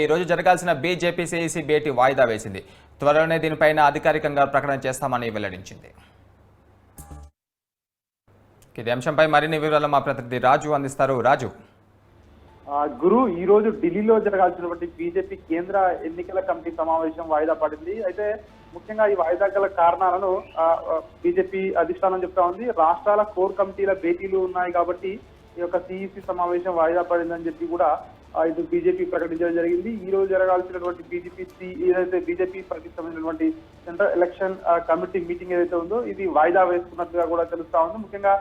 ఈ రోజు జరగాల్సిన బీజేపీ సిఇసి భేటీ వాయిదా వేసింది. త్వరలోనే దీనిపైన అధికారికంగా ప్రకటన చేస్తామని వెల్లడించింది. ఇదే అంశంపై మరిన్ని వివరాలు మా ప్రతినిధి రాజు అందిస్తారు. రాజు, గురు ఈ రోజు ఢిల్లీలో జరగాల్సినటువంటి బీజేపీ కేంద్ర ఎన్నికల కమిటీ సమావేశం వాయిదా పడింది. అయితే ముఖ్యంగా ఈ వాయిదా గల కారణాలను బీజేపీ అధిష్టానం చెప్తా ఉంది. రాష్ట్రాల కోర్ కమిటీల భేటీలు ఉన్నాయి కాబట్టి ఈ యొక్క సిఇసి సమావేశం వాయిదా పడిందని చెప్పి కూడా ఇది బీజేపీ ప్రకటించడం జరిగింది. ఈ రోజు జరగాల్సినటువంటి బీజేపీ సంబంధించినటువంటి సెంట్రల్ ఎలక్షన్ కమిటీ మీటింగ్ ఏదైతే ఉందో ఇది వాయిదా వేసుకున్నట్టుగా కూడా తెలుస్తా ఉంది. ముఖ్యంగా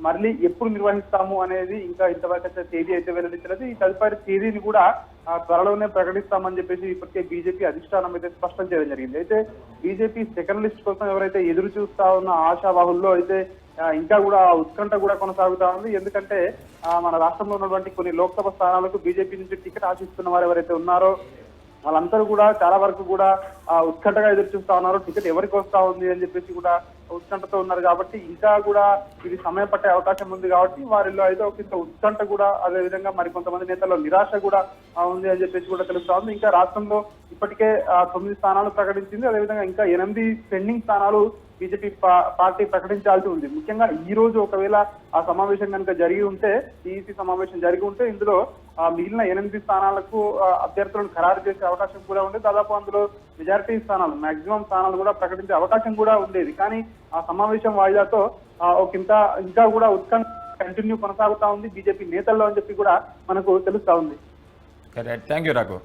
మళ్ళీ ఎప్పుడు నిర్వహిస్తాము అనేది ఇంకా ఇంతవరకు తేదీ అయితే వెల్లడించలేదు. ఈ తదుపరి తేదీని కూడా త్వరలోనే ప్రకటిస్తామని చెప్పేసి ఇప్పటికే బీజేపీ అధిష్టానం అయితే స్పష్టం చేయడం జరిగింది. అయితే బీజేపీ సెకండ్ లిస్ట్ కోసం ఎవరైతే ఎదురు చూస్తా ఉన్న ఆశావాహుల్లో అయితే ఇంకా కూడా ఉత్కంఠ కూడా కొనసాగుతా ఉంది. ఎందుకంటే మన రాష్ట్రంలో ఉన్నటువంటి కొన్ని లోక్సభ స్థానాలకు బీజేపీ నుంచి టికెట్ ఆశిస్తున్న వారు ఎవరైతే ఉన్నారో వాళ్ళందరూ కూడా చాలా వరకు కూడా ఉత్కంఠగా ఎదురు చూస్తా ఉన్నారు. టికెట్ ఎవరికి వస్తా ఉంది అని చెప్పేసి కూడా ఉత్కంఠతో ఉన్నారు. కాబట్టి ఇంకా కూడా ఇది సమయం పట్టే అవకాశం ఉంది. కాబట్టి వారిలో అయితే ఒక ఉత్కంఠ కూడా, అదే విధంగా మరి కొంతమంది నేతల్లో నిరాశ కూడా ఉంది అని చెప్పేసి కూడా తెలుస్తా ఉంది. ఇంకా రాష్ట్రంలో ఇప్పటికే 9 స్థానాలు ప్రకటించింది. అదేవిధంగా ఇంకా 8 పెండింగ్ స్థానాలు బీజేపీ పార్టీ ప్రకటించాల్సి ఉంది. ముఖ్యంగా ఈ రోజు ఒకవేళ ఆ సమావేశం కనుక జరిగి ఉంటే, సిఇసి సమావేశం జరిగి ఉంటే ఇందులో మిగిలిన 8 స్థానాలకు అభ్యర్థులను ఖరారు చేసే అవకాశం కూడా ఉండేది. దాదాపు అందులో మెజారిటీ స్థానాలు, మాక్సిమం స్థానాలు కూడా ప్రకటించే అవకాశం కూడా ఉండేది. కానీ ఆ సమావేశం వాయిదాతో ఇంకా కూడా ఉత్కంఠ కంటిన్యూ కొనసాగుతా ఉంది బీజేపీ నేతల్లో అని చెప్పి కూడా మనకు తెలుస్తా ఉంది. Thank you Raghu.